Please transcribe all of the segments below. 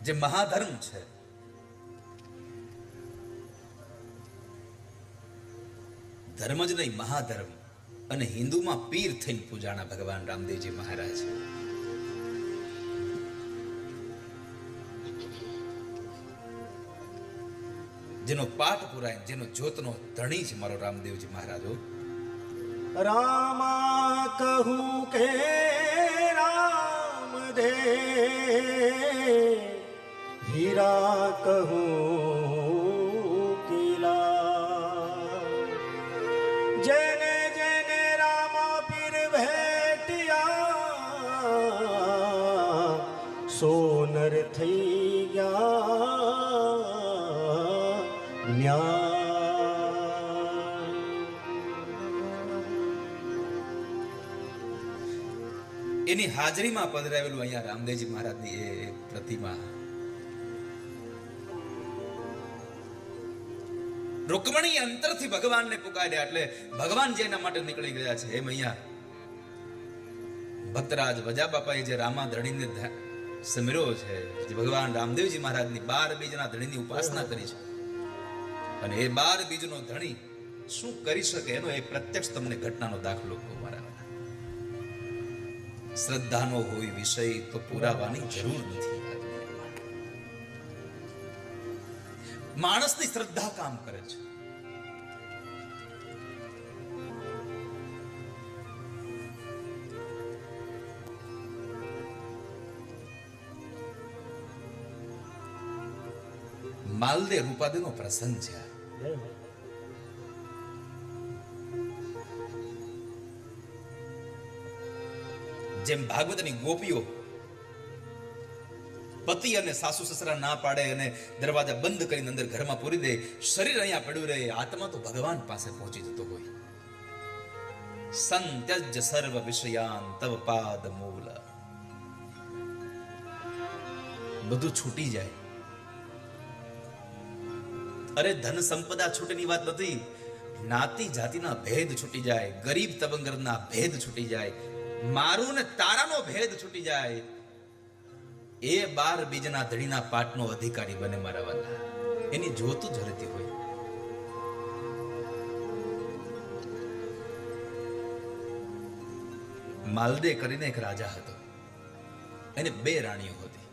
જે મહાધર્મ છે, ધર્મ જ નહીં મહાધર્મ, અને હિન્દુમાં પીર થઈને પૂજાણા ભગવાન રામદેવજી મહારાજ, જેનો પાઠ પુરાય, જેનો જ્યોતનો ધણી છે મારો રામદેવજી મહારાજો. રામા કહું કે રામ દે, હીરા કહું કિલા, જેને જેને રામા પીર ભેટિયા, સોનર થઈ ગયા ન્યા. એની હાજરીમાં પધરાવેલું અહીંયા રામદેવજી મહારાજની એ પ્રતિમા. રૂકમણી અંતરથી ભગવાનને પુકાર્યા એટલે ભગવાન જે એના માટે નીકળી ગયા છે. એમ અહીંયા ભક્તરાજ વજા બાપાએ જે રામા ધણીને સમેર્યો છે, જે ભગવાન રામદેવજી મહારાજની 12 બીજના ધણીની ઉપાસના કરી છે, અને એ 12 બીજનો ધણી શું કરી શકે એનો એ પ્રત્યક્ષ તમને ઘટનાનો દાખલો કહું મારા. શ્રદ્ધાનો હોય વિષય તો પુરાવાની જરૂર નથી. માણસની શ્રદ્ધા કામ કરે છે. માલદે રૂપાદેનો પ્રસંગ છે. જેમ ભાગવતની ગોપીઓ પતિ અને સાસુ સસરા ના પાડે અને દરવાજા બંધ કરીને અંદર ઘરમાં પૂરી દે, શરીર અહીંયા પડ્યું રહે, આત્મા તો ભગવાન પાસે પહોંચી જતો હોય. સંત્યજ સર્વ વિષયાન તવ પાદ મૂલ, બધું છૂટી જાય. અરે ધન સંપદા છૂટેની વાત નથી, જ્ઞાતિ જાતિના ભેદ છૂટી જાય, ગરીબ તબંગરના ભેદ છૂટી જાય, મારું ને તારાનો ભેદ છૂટી જાય. એ 12 બીજના ધણીના પાઠનો અધિકારી બને મારા વાલા. એની જોતું જ રહેતી હોય. માલદે કરીને એક રાજા હતો, એને 2 રાણીઓ હતી,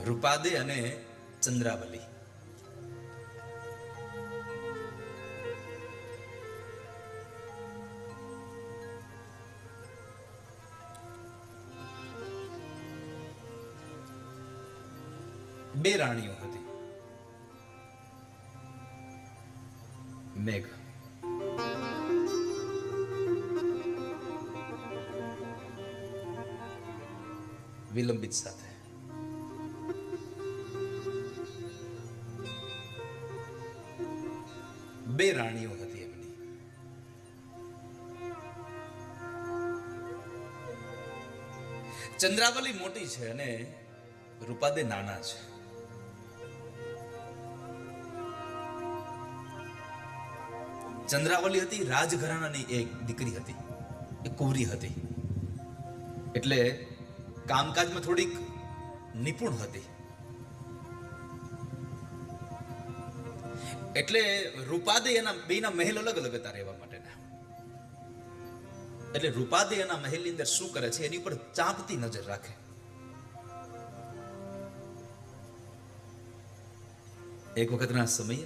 રૂપાદે અને ચંદ્રાવલી. બે રાણીઓ હતી. મેઘ વિલંબિત સાથે. બે રાણીઓ હતી એમની. ચંદ્રાવલી મોટી છે અને રૂપાદે નાના છે. ચંદ્રાવલી હતી રાજઘરાણાની એક દીકરી હતી, એ કુંવરી હતી, એટલે કામકાજમાં થોડીક નિપુણ હતી. એટલે રૂપાદે એના બેના મહેલ અલગ અલગ હતા રહેવા માટેના. એટલે રૂપાદે એના મહેલની અંદર શું કરે છે એની ઉપર ચાંપતી નજર રાખે. એક વખતના સમયે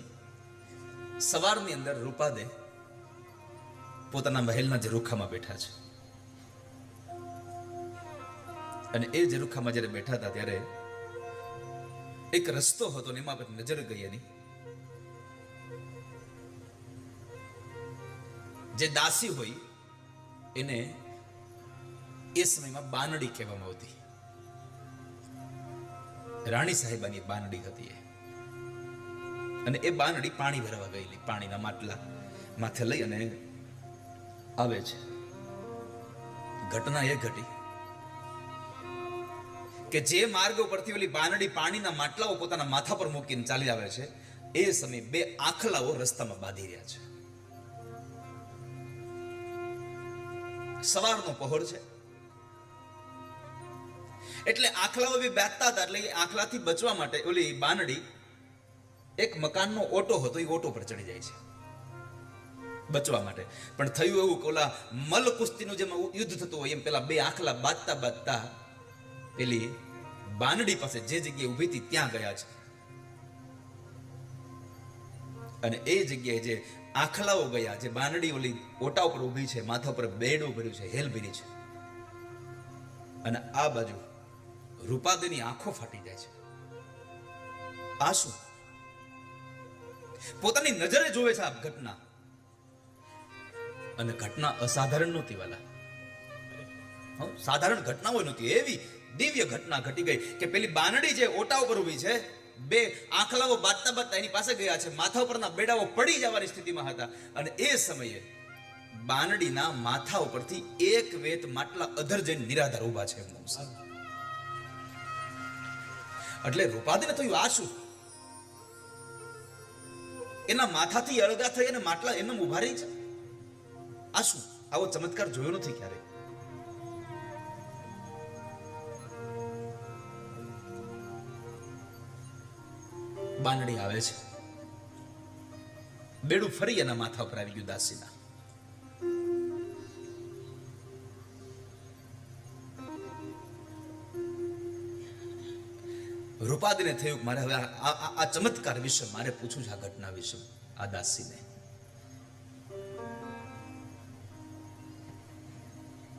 સવારની અંદર રૂપાદે પોતાના મહેલના ઝરૂખામાં બેઠા છે, અને એ ઝરૂખામાં જ્યારે બેઠા હતા ત્યારે એક રસ્તો હતો ને એમાં નજર ગઈ એની. જે દાસી હોય એને એ સમયમાં બાનડી કહેવામાં આવતી. રાણી સાહેબાની બાનડી હતી એ, અને એ બાનડી પાણી ભરવા ગયેલી, પાણીના માટલા માથે લઈ અને આવે છે. ઘટના એ ઘટી કે જે માર્ગ ઉપરથી ઓલી બાનડી પાણીના માટલાઓ પોતાના માથા પર મૂકીને ચાલી આવે છે, એ સમયે 2 આખલાઓ રસ્તામાં બાંધી રહ્યા છે. સવારનો પહોર છે એટલે આખલાઓ બી બાંધતા હતા. એટલે એ આખલાથી બચવા માટે ઓલી બાનડી એક મકાનનો ઓટો હતો, એ ઓટો પર ચડી જાય છે બચવા માટે. પણ થયું એવું કે ઓલા મલ કુસ્તીનું જેમ યુદ્ધ થતું હોય એમ પેલા બે આખલા બાંધતા બાંધતા પેલી બાનડી પાસે જે જગ્યાએ ઊભી હતી ત્યાં ગયા છે. અને એ જગ્યાએ જે આખલાઓ ગયા, જે બાનડી ઓલી ઓટા ઉપર ઊભી છે, માથા ઉપર બેડું ભર્યું છે, હેલ ભરી છે, અને આ બાજુ રૂપાદેની આંખો ફાટી જાય છે. આ શું? પોતાની નજરે જોવે છે આ ઘટના, અને ઘટના અસાધારણ નહોતી વાલા, સાધારણ ઘટનાઓ નહોતી, એવી દિવ્ય ઘટના ઘટી ગઈ કે પેલી બાનડી જે ઓટા ઉપર ઊભી છે, બે આંખલાઓ બાંધતા બાંધતા એની પાસે ગયા છે, માથા ઉપરના બેડાઓ પડી જવાની સ્થિતિમાં હતા, અને એ સમયે બાનડીના માથા ઉપરથી એક વેત માટલા અધર જઈને નિરાધાર ઊભા છે. એટલે રૂપાદીને થયું આ શું? એના માથાથી અળગા થઈ અને માટલા એમને ઉભા રહી છે. આ શું? આવો ચમત્કાર જોયો નથી ક્યારે. બાનડી આવે છે, બેડું ફરી એના માથા ઉપર આવી ગયું દાસીના. રૂપાદીને થયું મારે હવે આ ચમત્કાર વિશે મારે પૂછવું છે, આ ઘટના વિશે આ દાસીને.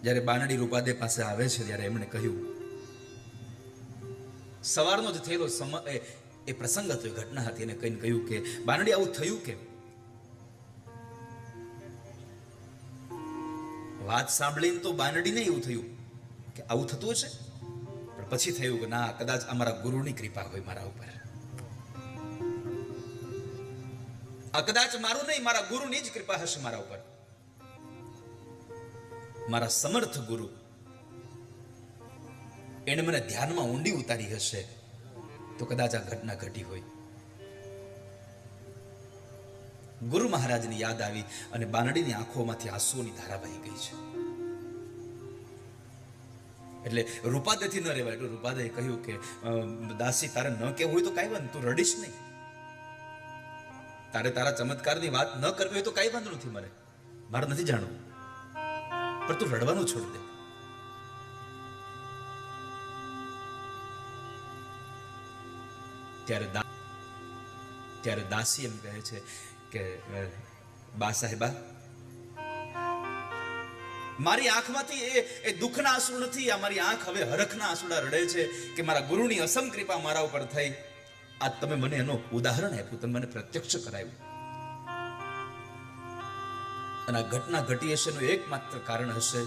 જ્યારે બાનડી રૂપાદે પાસે આવે છે ત્યારે એમણે કહ્યું, સવારનો જ થયેલો સમય એ પ્રસંગ હતો, એ ઘટના હતી. એને કહીને કહ્યું કે બાનડી આવું થયું કેમ? વાત સાંભળીને તો બાનડીને એવું થયું કે આવું થતું હશે, પણ પછી થયું કે ના, કદાચ અમારા ગુરુની કૃપા હોય મારા ઉપર. આ કદાચ મારું નહીં, મારા ગુરુની જ કૃપા હશે મારા ઉપર. મારા સમર્થ ગુરુ એને મને ધ્યાનમાં ઊંડી ઉતારી હશે, તો કદાચ આ ઘટના ઘટી હોય. ગુરુ મહારાજની યાદ આવી અને બાનડીની આંખોમાંથી આંસુઓની ધારા વહી ગઈ છે. એટલે રૂપાદેથી ન રહેવાય. એટલે રૂપાદેએ કહ્યું કે દાસી, તારે ન કહેવું હોય તો કાંઈ વાંધો, તું રડીશ નહીં. તારે તારા ચમત્કારની વાત ન કરવી હોય તો કાંઈ વાંધો નથી, મારે નથી જાણવું, પણ તું રડવાનું છોડી દે. ત્યારે દાસી એમ કહે છે કે બા સાહેબા, મારી આંખમાંથી એ દુઃખના આંસુ નથી, આ મારી આંખ હવે હરખના આંસુડા રડે છે કે મારા ગુરુની અસમ કૃપા મારા ઉપર થઈ. આ તમે મને એનો ઉદાહરણ આપ્યું, તમે મને પ્રત્યક્ષ કરાવ્યું, અને આ ઘટના ઘટી હશે એનું એકમાત્ર કારણ હશે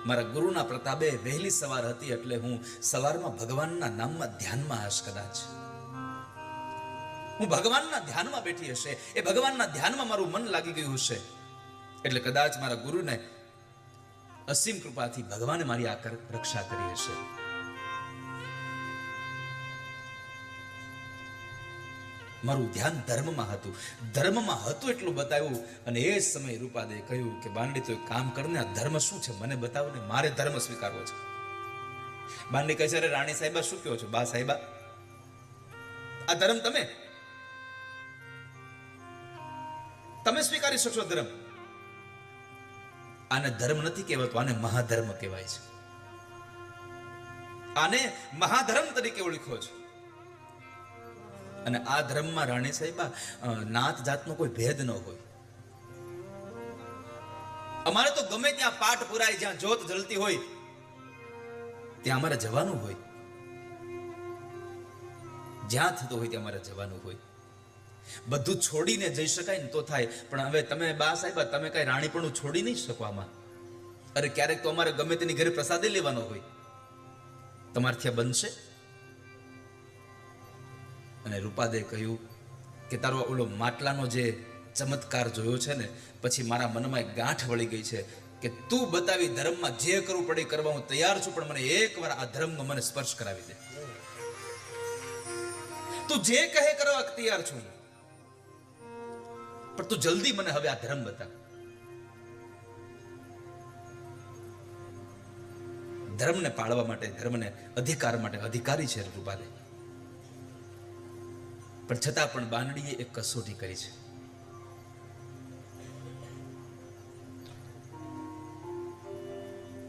મારા ગુરુના પ્રતાપે વહેલી સવાર હતી, એટલે હું સવારમાં ભગવાનના નામમાં ધ્યાનમાં હશ. કદાચ હું ભગવાનના ધ્યાનમાં બેઠી હશે, એ ભગવાનના ધ્યાનમાં મારું મન લાગી ગયું હશે, એટલે કદાચ મારા ગુરુને અસીમ કૃપાથી ભગવાને મારી આ રક્ષા કરી હશે. મારું ધ્યાન ધર્મમાં હતું, ધર્મમાં હતું એટલું બતાવ્યું. અને એ સમયે રૂપાદે કહ્યું કે બાનડી, તો એક કામ કરને, આ ધર્મ શું છે મને બતાવો ને, મારે ધર્મ સ્વીકારવો છે. બાનડી કહે છે, અરે રાણી સાહેબા શું કહો છો? બા સાહેબા, આ ધર્મ તમે સ્વીકારી શકશો ધર્મ? આને ધર્મ નથી કહેવાતું, આને મહાધર્મ કહેવાય છે. આને મહાધર્મ તરીકે ઓળખો છો. અને આ ધર્મમાં રાણી સાહેબા નાત જાતનો કોઈ ભેદ ન હોય. અમારે તો ગમે ત્યાં પાઠ પુરાય, જ્યાં જ્યોત જલતી હોય ત્યાં અમારે જવાનું હોય, જ્યાં થતું હોય ત્યાં અમારે જવાનું હોય. બધું છોડીને જઈ શકાય ને તો થાય, પણ હવે તમે બા સાહેબા, તમે કઈ રાણીપણું છોડી નહીં શકો આમાં. અરે ક્યારેક તો અમારે ગમે તેની ઘરે પ્રસાદે લેવાનો હોય, તમારથી આ બનશે? અને રૂપાદે કહ્યું કે તારો ઓલો માટલાનો જે ચમત્કાર જોયો છે ને, પછી મારા મનમાં એક ગાંઠ વળી ગઈ છે કે તું બતાવી ધર્મમાં જે કરવું પડે કરવા હું તૈયાર છું, પણ મને એકવાર આ ધર્મનો મને સ્પર્શ કરાવી દે. તું જે કહે કરવા તૈયાર છું, પણ તું જલ્દી મને હવે આ ધર્મ બતા. ધર્મને પાળવા માટે, ધર્મને અધિકાર માટે અધિકારી છે રૂપાલે. પણ છતાં પણ બાનડીએ એક કસોટી કરી છે.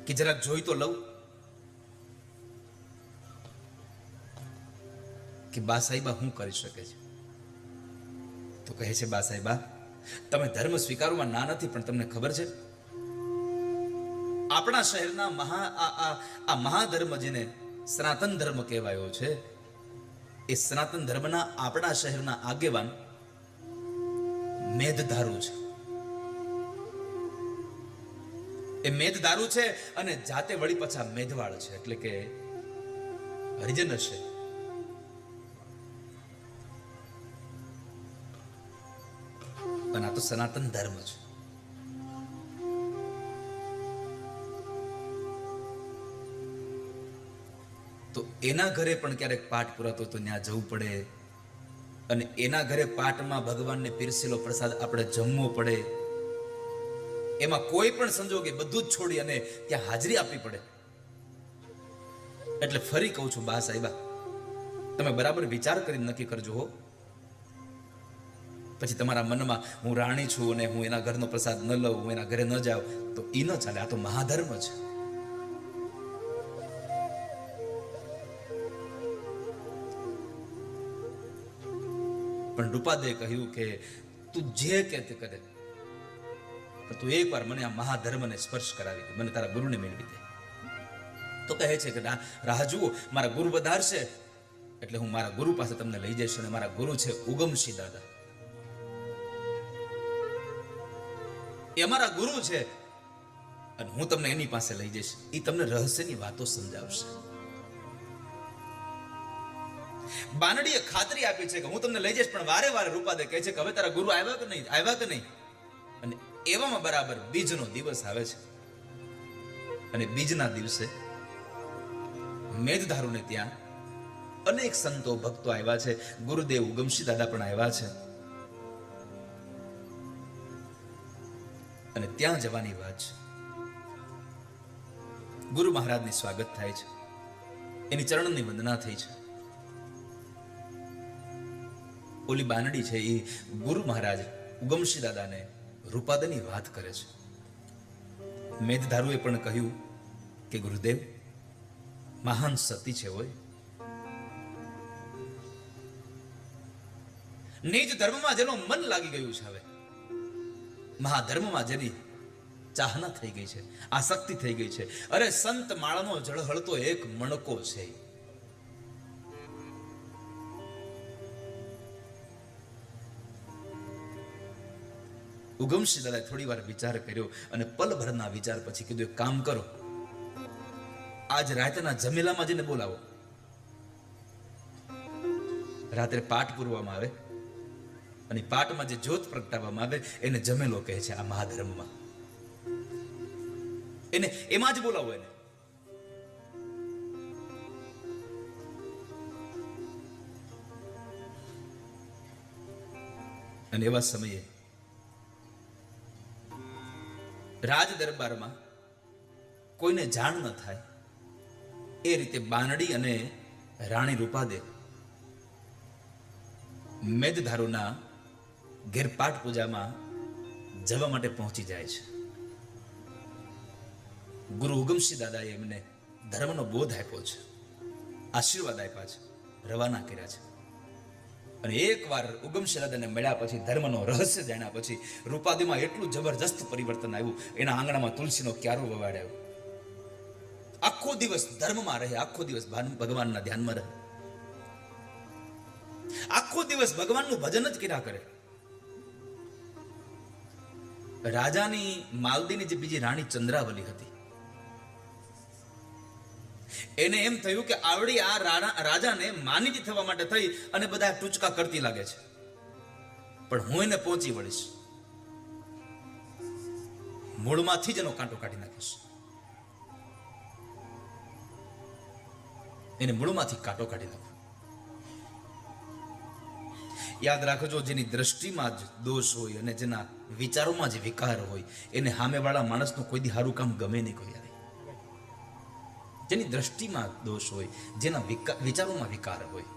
કે જરાક જોઈ તો લઉં કે બા સાહેબા શું કરી શકે છે. તો કહે છે, બા સાહેબા તમે ધર્મ સ્વીકારવામાં ના નથી, પણ તમને ખબર છે આપણા શહેરના આ મહાધર્મ જેને સનાતન ધર્મ કહેવાયો છે, એ સનાતન ધર્મના આપણા શહેરના આગેવાન મેઘધારુ છે. એ મેઘધારુ છે અને જાતે વળી પાછા મેઘવાળ છે, એટલે કે હરિજન હશે. અને આ તો સનાતન ધર્મ છે. તો એના ઘરે પણ ક્યારેક પાઠ પુરાતો તો ત્યાં જવું પડે, અને એના ઘરે પાઠમાં ભગવાનને પીરસેલો પ્રસાદ આપણે જમવો પડે. એમાં કોઈ પણ સંજોગે બધું જ છોડી અને ત્યાં હાજરી આપવી પડે. એટલે ફરી કહું છું બા સાહેબા, તમે બરાબર વિચાર કરીને નક્કી કરજો હો. પછી તમારા મનમાં હું રાણી છું અને હું એના ઘરનો પ્રસાદ ન લઉં, હું એના ઘરે ન જાઉં, તો એ ન ચાલે. આ તો મહાધર્મ છે. પણ રૂપાદે કહ્યું કે તું જે કે તે કરે, પણ તું એકવાર મને આ મહાધર્મને સ્પર્શ કરાવી દે, મને તારા ગુરુને મેળવી દે. તો કહે છે કે રાહ જુઓ, મારા ગુરુ વધારશે એટલે હું મારા ગુરુ પાસે તમને લઈ જઈશ. અને મારા ગુરુ છે ઉગમસિંહ દાદા, એ અમારા ગુરુ છે, અને હું તમને એની પાસે લઈ જઈશ. એ તમને રહસ્યની વાતો સમજાવશે. બાનડીએ ખાતરી આપી છે કે હું તમને લઈ જઈશ, પણ વારે વારે રૂપાદે કહે છે કે હવે તારા ગુરુ આવ્યા કે નહીં. અને એવામાં બરાબર બીજનો દિવસ આવે છે, અને બીજના દિવસે મેઘધારુને ત્યાં અનેક સંતો ભક્તો આવ્યા છે. ગુરુદેવ ઉગમસિંહ દાદા પણ આવ્યા છે. અને ત્યાં જવાની વાત છે. ગુરુ મહારાજની સ્વાગત થાય છે, એની ચરણની વંદના થઈ છે. ઓલી બાનડી છે એ ગુરુ મહારાજ ઉગમસિંહ દાદાને રૂપાદાની વાત કરે છે. મેઘધારુએ પણ કહ્યું કે ગુરુદેવ મહાન સતી છે હોય, નિજ ધર્મમાં જેનો મન લાગી ગયું છે, હવે મહાધર્મમાં જેની ચાહના થઈ ગઈ છે, આસક્તિ થઈ ગઈ છે. અરે સંત માળાનો ઝળહળતો એક મણકો છે. ઉગમસિંહ દાદાએ થોડી વાર વિચાર કર્યો અને પલભરના વિચાર પછી કીધું, એક કામ કરો, આજ રાતના જમેલામાં જઈને બોલાવો. રાત્રે પાઠ પૂરવામાં આવે અને પાઠમાં જે જ્યોત પ્રગટાવવામાં આવે એને જમેલો કહે છે. આ મહાધર્મમાં એને એમાં જ બોલાવો. એને અને એવા સમયે રાજ દરબારમાં કોઈને જાણ ન થાય એ રીતે બાનડી અને રાણી રૂપાદે મેઘધારુના ઘેર પાઠ પૂજામાં જવા માટે પહોંચી જાય છે. ગુરુ ઉગમસિંહ દાદાએ એમને ધર્મનો બોધ આપ્યો છે, આશીર્વાદ આપ્યા છે, રવાના કર્યા છે. અને એકવાર ઉગમસિંહ દાદાને મળ્યા પછી, ધર્મનો રહસ્ય જાણ્યા પછી રૂપાદીમાં એટલું જબરજસ્ત પરિવર્તન આવ્યું. એના આંગણામાં તુલસીનો ક્યારો વવાડ્યો. આખો દિવસ ધર્મમાં રહે, આખો દિવસ ભગવાનના ધ્યાનમાં રહે, આખો દિવસ ભગવાનનું ભજન જ કર્યા કરે. રાજાની માલદીની જે બીજી રાણી ચંદ્રાવલી હતી, એને એમ થયું કે આવડી આ રાજાને માનીતી થવા માટે થઈ અને બધા ટૂચકા કરતી લાગે છે, પણ હું એને પહોંચી વળીશ, મૂળમાંથી જ એનો કાંટો કાઢી નાખીશ. એને મૂળમાંથી કાંટો કાઢી નાખો. યાદ રાખજો, જેની દ્રષ્ટિમાં જ દોષ હોય અને જેના વિચારોમાં જ વિકાર હોય, એને સામેવાળા માણસનું કોઈ દી સારું કામ ગમે નહીં. કોઈ જેની દ્રષ્ટિમાં દોષ હોય, જેના વિચારોમાં વિકાર હોય.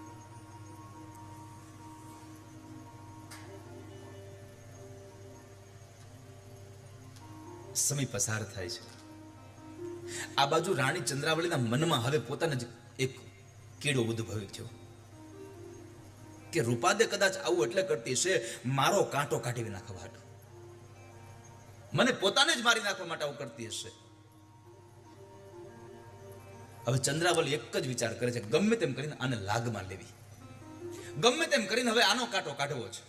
સમય પસાર થાય છે. આ બાજુ રાણી ચંદ્રાવલીના મનમાં હવે પોતાને જ એક કીડો ઉદ્ભવ્યો થયો કે રૂપાદે કદાચ આવું એટલે કરતી છે મારો કાંટો કાઢી નાખવા હાટુ, મને પોતાને જ મારી નાખવા માટે આવું કરતી હશે. હવે ચંદ્રાવલી એક જ વિચાર કરે છે, ગમે તેમ કરીને આને લાગમાં લેવી, ગમે તેમ કરીને હવે આનો કાંટો કાઢવો છે.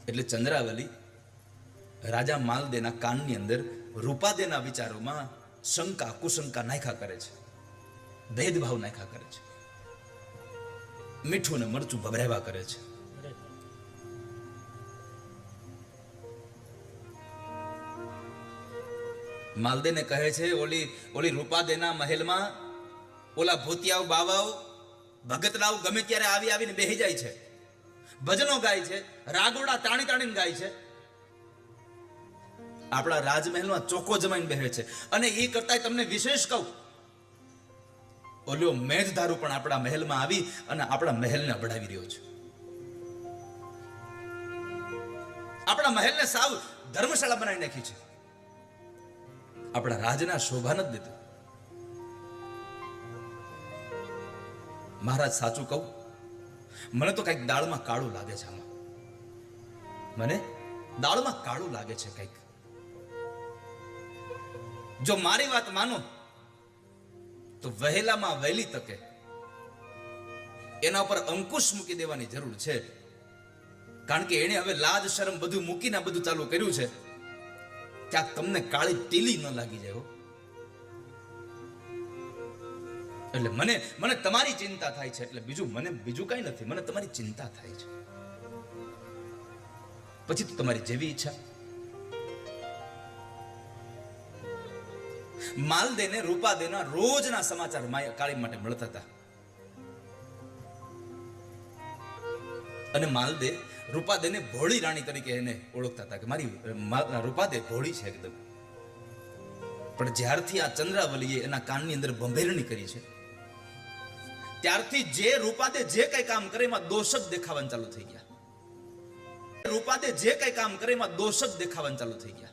એટલે ચંદ્રાવલી રાજા માલદેના કાનની અંદર રૂપાદેના વિચારોમાં શંકા કુશંકા નાખ્યા કરે છે, ભેદભાવ નાખ્યા કરે છે, મીઠું ને મરચું ભભરાવ્યા કરે છે. માલદેને કહે છે ઓલી રૂપાદેના મહેલમાં ઓલા ભૂતિયાઓ બાવાઓ ભગતરાવ ગમે ત્યારે આવીને બેહી જાય છે, ભજનો ગાય છે, રાગોડા તાણીને ગાય છે, આપણા રાજમહેલમાં ચોકો જમાઈને બેહે છે. અને એ કરતા તમને વિશેષ કહું, ઓલ્યો મેઘધારુ પણ આપણા મહેલમાં આવી અને આપણા મહેલને અબડાવી રહ્યો છે. આપણા મહેલને સાવ ધર્મશાળા બનાવી નાખી છે, આપણા રાજના શોભા નથી દેતું. મહારાજ સાચું કહું, મને તો કઈક દાળમાં કાળું લાગે છે, આમાં મને દાળમાં કાળું લાગે છે કઈક. જો મારી વાત માનો તો વહેલામાં વહેલી તકે એના ઉપર અંકુશ મૂકી દેવાની જરૂર છે, કારણ કે એને હવે લાજ શરમ બધું મૂકીને બધું ચાલુ કર્યું છે. ક્યાંક તમને કાળી ટીલી ન લાગી જાય. એટલે મને તમારી ચિંતા થાય છે, એટલે બીજું કઈ નથી, મને તમારી ચિંતા થાય છે. પછી તો તમારી જેવી ઈચ્છા. માલદેને રૂપાદેના રોજના સમાચાર કાળી માટે મળતા હતા, અને માલદે રૂપાદેને ભોળી રાણી તરીકે એને ઓળખતા હતા કે મારી રૂપાદે ભોળી છે એકદમ. પણ જ્યારથી આ ચંદ્રાવલીએ એના કાનની અંદર ભંભેરણી કરી છે, ત્યારથી જે રૂપાદે જે કઈ કામ કરે એમાં દોષ જ દેખાવાનું ચાલુ થઈ ગયા. રૂપાદે જે કઈ કામ કરે એમાં દોષ જ દેખાવાનું ચાલુ થઈ ગયા.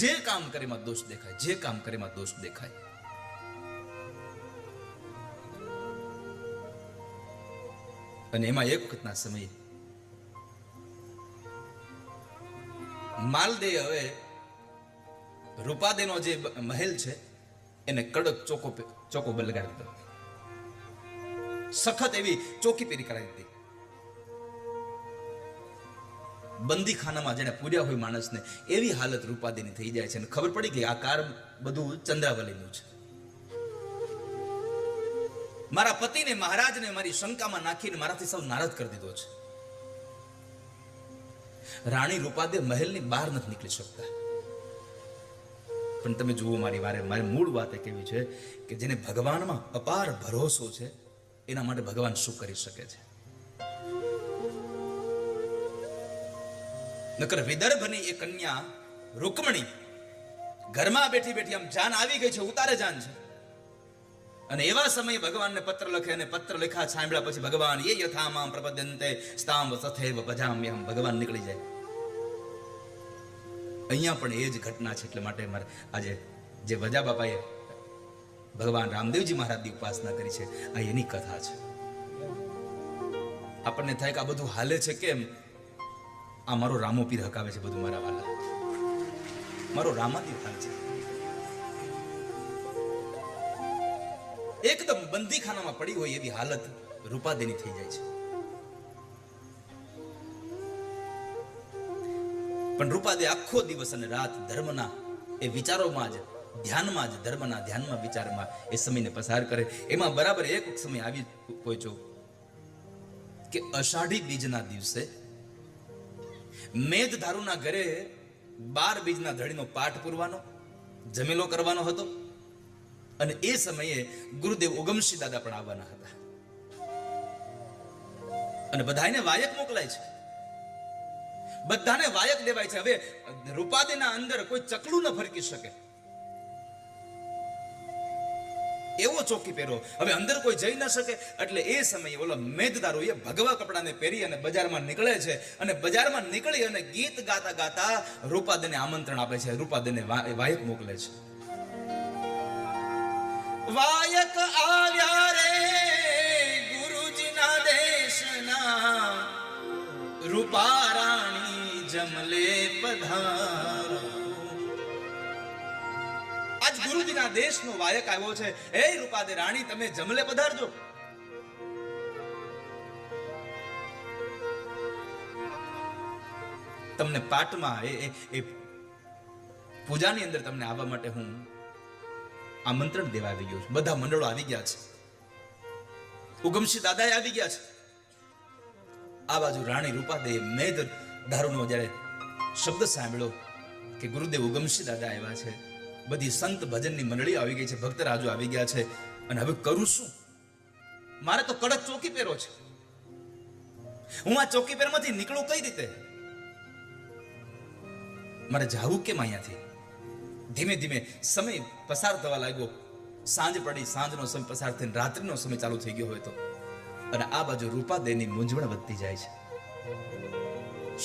જે કામ કરે એમાં દોષ દેખાય, જે કામ કરે એમાં દોષ દેખાય. અને એમાં એક વખતના સમયે માલદે હવે રૂપાદેનો જે મહેલ છે એને કડક ચોકો બલગાડી દીધો, સખત એવી ચોકી પેરી કરાવી દીધી. બંદી ખાનામાં જેને પૂર્યા હોય માણસને એવી હાલત રૂપાદેની થઈ જાય છે. અને ખબર પડી ગઈ આ કાર બધું ચંદ્રાવલીનું છે. મારા પતિને મહારાજને મારી શંકામાં નાખીને મારાથી સૌ નારાજ કરી દીધો છે. રાણી રૂપાદે મહેલની બહાર નથી નીકળી શકતા. પણ તમે જુઓ, મારી મૂળ વાત એ કેવી છે કે જેને ભગવાનમાં અપાર ભરોસો છે એના માટે ભગવાન શું કરી શકે છે. નકર વિદર્ભની એ કન્યા રૂકમણી ઘરમાં બેઠી બેઠી આમ જાન આવી ગઈ છે, ઉતારે જાન છે. અને એવા સમયે ભગવાનને પત્ર લખે, અને પત્ર લખા સાંભળ્યા પછી ભગવાન એ યથામામ પ્રપદ્યન્તેસ્તામ તથૈવ ભજામ્યહમ, ભગવાન નીકળી જાય. અહીંયા પણ એ જ ઘટના છે. એટલે માટે મારે આજે જે વજા બાપાએ ભગવાન રામદેવજી મહારાજની ઉપાસના કરી છે, આ એની કથા છે. આપણને થાય કે આ બધું હાલે છે કેમ? આ મારો રામો પીર હકાવે છે બધું, મારા વાલા, મારો રામાદીપ હાલ છે. એકદમ બંદીખાનામાં પડી હોય એવી હાલત રૂપાદેની થઈ જાય છે. પણ રૂપાદે આખો દિવસ અને રાત ધર્મના એ વિચારોમાં જ, ધ્યાનમાં જ, ધર્મના ધ્યાનમાં વિચારમાં એ સમયને પસાર કરે. એમાં બરાબર એક સમય આવી પહોંચ્યો કે અષાઢી બીજના દિવસે મેઘધારુના ઘરે 12 બીજના ધડીનો પાઠ પૂરવાનો, જમેલો કરવાનો હતો. અને એ સમયે ગુરુદેવ ઉગમસિંહ દાદા પણ આવવાના હતા. અને બધાને વાયક મોકલાય છે, બધાને વાયક દેવાય છે. હવે રૂપાદેના અંદર કોઈ ચકલું ન ફરકી શકે. એવો ચોકી પહેરો. હવે અંદર કોઈ જઈ ન શકે એટલે એ સમયે ઓલો મેઘદારુ એ ભગવા કપડાને પહેરી અને બજારમાં નીકળે છે. અને બજારમાં નીકળી અને ગીત ગાતા ગાતા રૂપાદેને આમંત્રણ આપે છે. રૂપાદેને વાયક મોકલે છે. વાયક આવ્યા રે ગુરુજીના દેશના, રૂપા રાણી જમલે પધારો. આજ ગુરુજીના દેશનો વાયક આવ્યો છે. હે રૂપાદે રાણી, તમે જમલે પધારજો. તમને પાટમાં એ પૂજાની અંદર તમને આવવા માટે હું આમંત્રણ દેવા આવી ગયો છું. બધા મંડળો આવી ગયા છે. ઉગમસિંહ દાદાએ આવી ગયા છે. આ બાજુ રાણી રૂપાદે મેઘ ધારુનો જ્યારે શબ્દ સાંભળ્યો કે ગુરુદેવ ઉગમસિંહ દાદા આવ્યા છે, બધી સંત ભજનની મંડળી આવી ગઈ છે, ભક્તરાજો આવી ગયા છે, અને હવે કરું શું? મારે તો કડક ચોકી પહેરો છે. હું આ ચોકી પહેરમાંથી નીકળું કઈ રીતે? મારે જાવું કેમ અહીંયાથી? ધીમે ધીમે સમય પસાર થવા લાગ્યો. સાંજ પડી, સાંજનો સમય પસાર થઈને રાત્રિનો સમય ચાલુ થઈ ગયો હોય તો, અને આ બાજુ રૂપાદેની મૂંઝવણ વધતી જાય છે.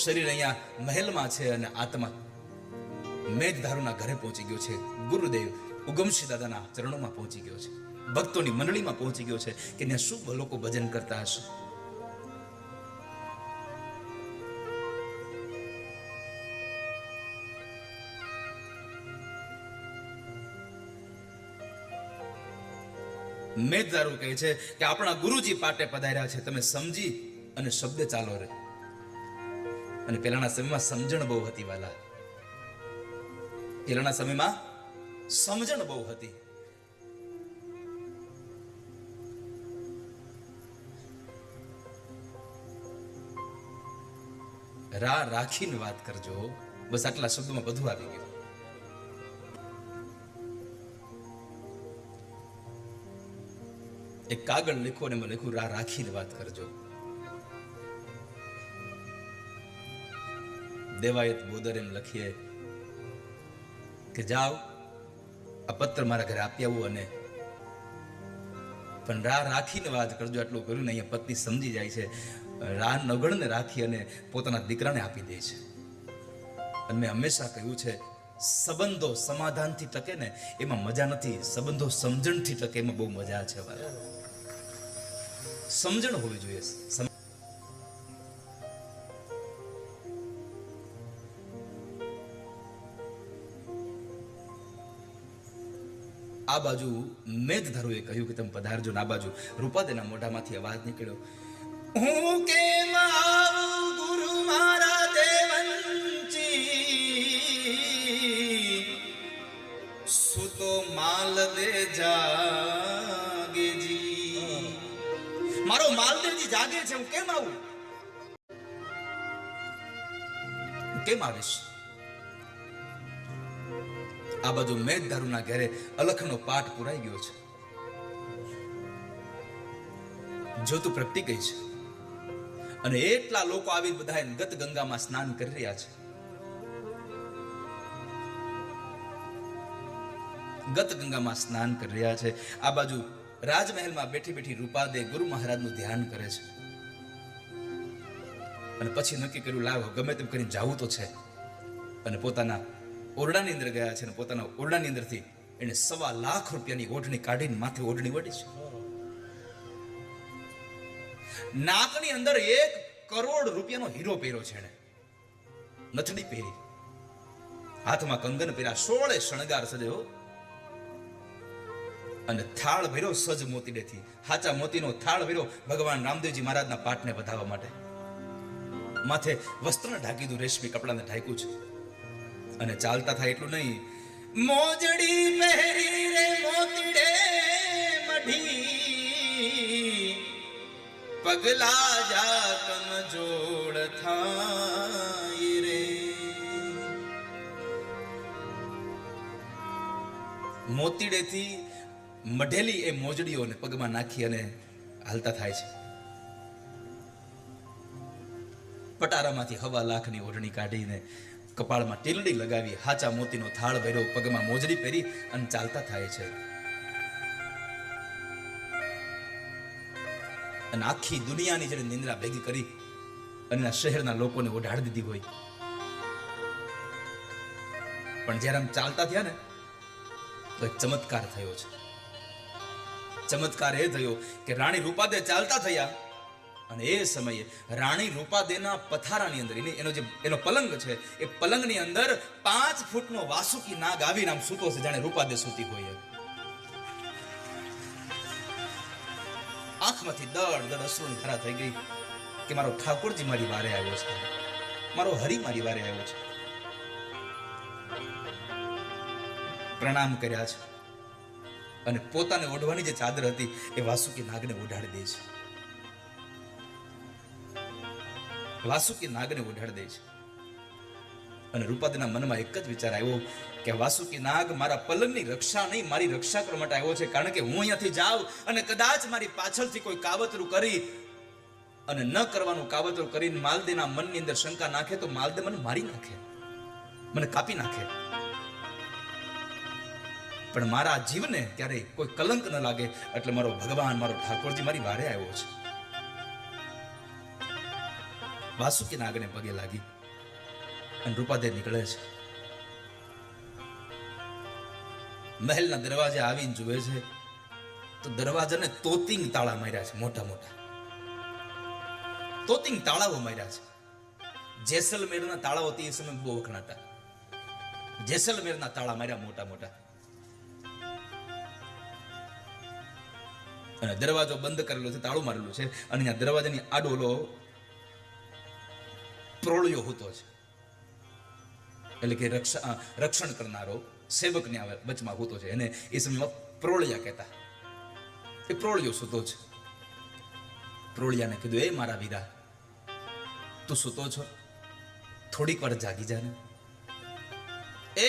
શરીર અહીંયા મહેલમાં છે અને આત્મા મેઘધારુના ઘરે પહોંચી ગયો છે. ગુરુદેવ ઉગમસિંહ દાદાના ચરણોમાં પહોંચી ગયો છે. ભક્તોની મંડળીમાં પહોંચી ગયો છે કે ત્યાં શું લોકો ભજન કરતા હશે. મેઘધારુ કહે છે કે આપણા ગુરુજી પાટે પધાર્યા છે, તમે સમજી અને શબ્દ ચાલો રે. અને પહેલાના સમયમાં સમજણ બહુ હતી વાલા. પહેલાના સમયમાં સમજણ બહુ હતી. રા રાખીને વાત કરજો. બસ આટલા શબ્દોમાં બધું આવી ગયું. એક કાગળ લીખો ને મેં લખ્યું રા રાખીને વાત કરજો. દેવાયત બોદર એમ લખીએ કે જાઓ આ પત્ર મારા ઘરે આપી આવું, અને પણ રા રાખીને વાત કરજો આટલું કર્યું ને અહીંયા પત્ની સમજી જાય છે. રા નગણને રાખી અને પોતાના દીકરાને આપી દે છે. અને મેં હંમેશા કહ્યું છે, સંબંધો સમાધાનથી ટકે ને એમાં મજા નથી, સંબંધો સમજણથી ટકે એમાં બહુ મજા છે. સમજણ હોવી જોઈએ. આ બાજુ મેઘધારુએ કહ્યું કે તમે પધારજો. આ બાજુ રૂપાદેના મોઢામાંથી અવાજ નીકળ્યો, હું કેમ આવું ગુરુ મારા દેવંચી, સુતો માલ દે જાગેજી. મારો માલદેવજી જાગે છે, હું કેમ આવું? કેમ આવીશ? આ બાજુ મેઘધારુના ઘરે અલખનો પાઠ પુરાઈ ગયો છે. જ્યોતું પ્રગટી ગઈ છે અને એટલા લોકો આવી બધા ગત ગંગામાં સ્નાન કરી રહ્યા છે. ગત ગંગામાં સ્નાન કરી રહ્યા છે. આ બાજુ રાજમહેલમાં બેઠી બેઠી રૂપાદે ગુરુ મહારાજનું ધ્યાન કરે છે. અને પછી નક્કી કર્યું, લાવ ગમે તેમ કરીને જાવું તો છે. અને પોતાના ઓરડાની અંદર ગયા છે. અને પોતાના ઓરડાની અંદરથી એને 1.25 લાખ રૂપિયાની ઓઢણી કાઢીને માથે ઓઢણી વળી છે. નાકની અંદર 1 કરોડ રૂપિયાનો હીરો પહેર્યો છે. એને નથડી પહેરી, હાથમાં કંગન પહેર્યા, 16 શણગાર સજ્યો, અને થાળ ભર્યો સજ મોતીડેથી. હાચા મોતીનો થાળ ભર્યો ભગવાન રામદેવજી મહારાજના પાઠને વધાવવા માટે. માથે વસ્ત્રને ઢાંકી દીધું, રેશમી કપડાને ઢાંક્યું છે. અને ચાલતા થાય એટલું નહીં, મોજડી પહેરી રે મોતીડે મઢી, પગલા જા કમજોડ થાય રે. મોતીડેથી મઢેલી એ મોજડીઓને પગમાં નાખી અને હાલતા થાય છે. પટારામાંથી 1.25 લાખની ઓઢણી કાઢીને કપાળમાં ટીલડી લગાવી, હાચા મોતીનો થાળ ભર્યો, પગમાં મોજડી પહેરી અને ચાલતા થાય છે. અને આખી દુનિયાની જેને નિંદ્રા ભેગી કરી અને આ શહેરના લોકોને ઓઢાડી દીધી હોય. પણ જ્યારે આમ ચાલતા થયા ને તો એક ચમત્કાર થયો છે. ચમત્કાર એ થયો કે રાણી રૂપાદે ચાલતા થયા અને એ સમયે રાણી રૂપાદેના પથારાની અંદર એનો પલંગ છે, એ પલંગની અંદર 5 ફૂટનો વાસુકી નાગ આવીને આમ સૂતો છે, જાણે રૂપાદે સૂતી હોય. આંખમાંથી દડ અશ્રુની ધારા થઈ ગઈ કે મારો ઠાકોરજી મારી વારે આવ્યો છે, મારો હરિ મારી વારે આવ્યો છે. પ્રણામ કર્યા છે અને પોતાને ઓઢવાની જે ચાદર હતી એ વાસુકી નાગને ઓઢાડી દે છે. વાસુકી નાગને ઓઢાડી દે છે અને રૂપાદેના મનમાં એક જ વિચાર આવ્યો કે વાસુકી નાગ મારા પલંગની રક્ષા નહીં, મારી રક્ષા કરવા માટે આવ્યો છે. કારણ કે હું અહીંયાથી જાઉં અને કદાચ મારી પાછળથી કોઈ કાવતરું કરી અને ન કરવાનું કાવતરું કરીને માલદેના મનની અંદર શંકા નાખે તો માલદે મને મારી નાખે, મને કાપી નાખે. પણ મારા જીવને ક્યારેય કોઈ કલંક ન લાગે એટલે મારો ભગવાન, મારો ઠાકોરજી મારી વારે આવ્યો છે. વાસુકી નાગને પગે લાગી અને રૂપાદે નીકળે છે. મહેલના દરવાજે આવીને જુએ છે તો દરવાજાને તોતિંગ તાળા માર્યા છે, મોટા મોટા તોતિંગ તાળાઓ માર્યા છે. જેસલમેરના તાળાઓ તે સમય બહુ વખણાતા. જેસલમેરના તાળા માર્યા મોટા મોટા અને દરવાજો બંધ કરેલો છે, તાળું મારેલું છે અને ત્યાં દરવાજાની આડોલો પ્રોળિયો હોતો છે, એટલે કે રક્ષણ કરનારો સેવકને વચમાં હોતો છે, એને એ સમયમાં પ્રોળિયા કહેતા. એ પ્રોળિયો સૂતો છે. પ્રોળિયાને કીધું, એ મારા વીરા, તું સૂતો છો, થોડીક વાર જાગી જા ને. એ